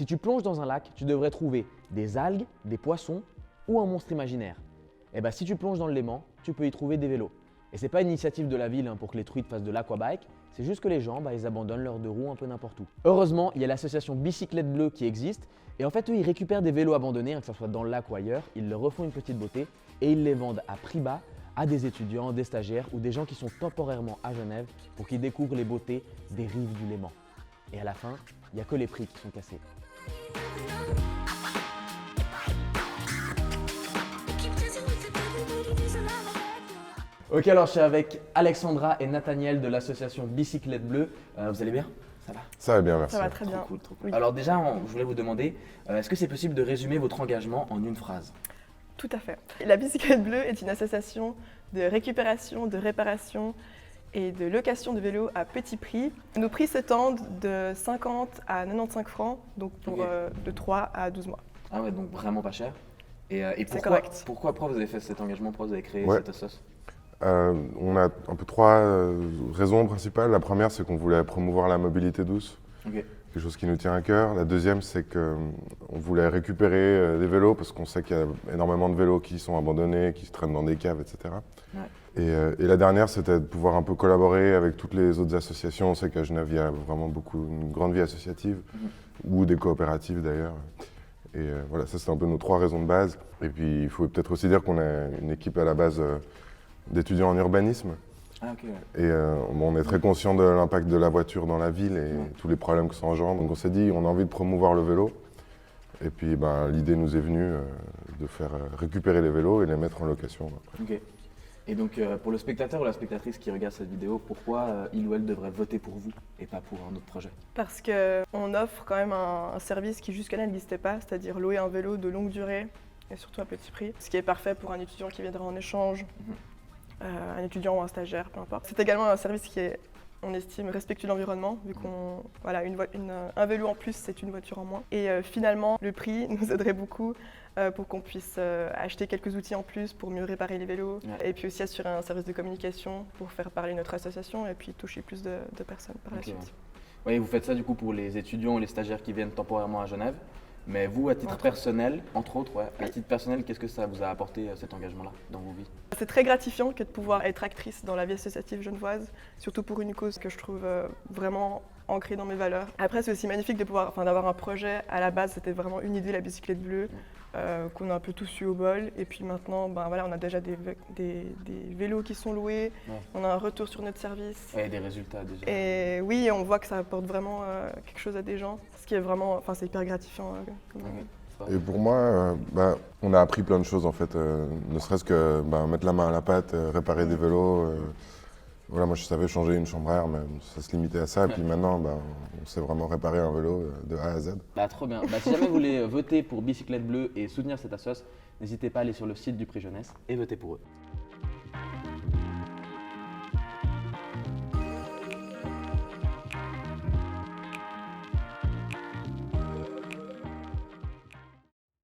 Si tu plonges dans un lac, tu devrais trouver des algues, des poissons ou un monstre imaginaire. Et bien si tu plonges dans le Léman, tu peux y trouver des vélos. Et c'est pas une initiative de la ville pour que les truites fassent de l'aquabike, c'est juste que les gens, ils abandonnent leurs deux roues un peu n'importe où. Heureusement, il y a l'association Bicyclette Bleue qui existe et en fait eux ils récupèrent des vélos abandonnés, que ce soit dans le lac ou ailleurs, ils leur refont une petite beauté et ils les vendent à prix bas à des étudiants, des stagiaires ou des gens qui sont temporairement à Genève pour qu'ils découvrent les beautés des rives du Léman. Et à la fin, il n'y a que les prix qui sont cassés. Ok, alors je suis avec Alexandra et Nathaniel de l'association Bicyclette Bleue. Vous allez bien? Ça va? Ça va bien, merci. Ça va très bien. Trop cool, trop cool. Oui. Alors déjà, je voulais vous demander, est-ce que c'est possible de résumer votre engagement en une phrase? Tout à fait. La Bicyclette Bleue est une association de récupération, de réparation et de location de vélos à petit prix. Nos prix s'étendent de 50 à 95 francs, donc pour Ok. de 3 à 12 mois. Ah ouais, donc vraiment pas cher. Et C'est pourquoi, correct. pourquoi vous avez fait cet engagement? Pourquoi vous avez créé Ouais. cette association? On a un peu trois raisons principales. La première, c'est qu'on voulait promouvoir la mobilité douce, Ok. quelque chose qui nous tient à cœur. La deuxième, c'est qu'on voulait récupérer des vélos parce qu'on sait qu'il y a énormément de vélos qui sont abandonnés, qui se traînent dans des caves, etc. Ouais. Et la dernière, c'était de pouvoir un peu collaborer avec toutes les autres associations. On sait qu'à Genève, il y a vraiment une grande vie associative, ou des coopératives d'ailleurs. Et voilà, ça c'est un peu nos trois raisons de base. Et puis il faut peut-être aussi dire qu'on a une équipe à la base d'étudiants en urbanisme. Ah ok, ouais. Et on est très conscient de l'impact de la voiture dans la ville et tous les problèmes que ça engendre. Donc on s'est dit, on a envie de promouvoir le vélo. Et puis l'idée nous est venue de faire récupérer les vélos et les mettre en location. Ok. Et donc pour le spectateur ou la spectatrice qui regarde cette vidéo, pourquoi il ou elle devrait voter pour vous et pas pour un autre projet? Parce qu'on offre quand même un service qui jusqu'à là n'existait pas, c'est-à-dire louer un vélo de longue durée et surtout à petit prix, ce qui est parfait pour un étudiant qui viendra en échange, un étudiant ou un stagiaire, peu importe. C'est également un service qui est, on estime, respectueux de l'environnement, vu qu'on, voilà, un vélo en plus, c'est une voiture en moins. Et finalement, le prix nous aiderait beaucoup pour qu'on puisse acheter quelques outils en plus pour mieux réparer les vélos, et puis aussi assurer un service de communication pour faire parler notre association et puis toucher plus de personnes par la Ok, suite. ouais. Oui, vous faites ça du coup pour les étudiants et les stagiaires qui viennent temporairement à Genève. Mais vous, à titre personnel, entre autres, à titre personnel, qu'est-ce que ça vous a apporté cet engagement-là dans vos vies? C'est très gratifiant que de pouvoir être actrice dans la vie associative genevoise, surtout pour une cause que je trouve vraiment ancrée dans mes valeurs. Après, c'est aussi magnifique de pouvoir, d'avoir un projet. À la base, c'était vraiment une idée, la Bicyclette Bleue, qu'on a un peu tous eu au bol. Et puis maintenant, on a déjà des vélos qui sont loués, on a un retour sur notre service. Ouais, des résultats déjà. Et oui, on voit que ça apporte vraiment quelque chose à des gens, ce qui est vraiment, c'est hyper gratifiant. Et pour moi, on a appris plein de choses en fait, ne serait-ce que mettre la main à la pâte, réparer des vélos. Voilà, moi je savais changer une chambre à air, mais ça se limitait à ça. Et puis maintenant, on sait vraiment réparer un vélo de A à Z. Trop bien. Si jamais vous voulez voter pour Bicyclette Bleue et soutenir cette association, n'hésitez pas à aller sur le site du Prix Jeunesse et voter pour eux.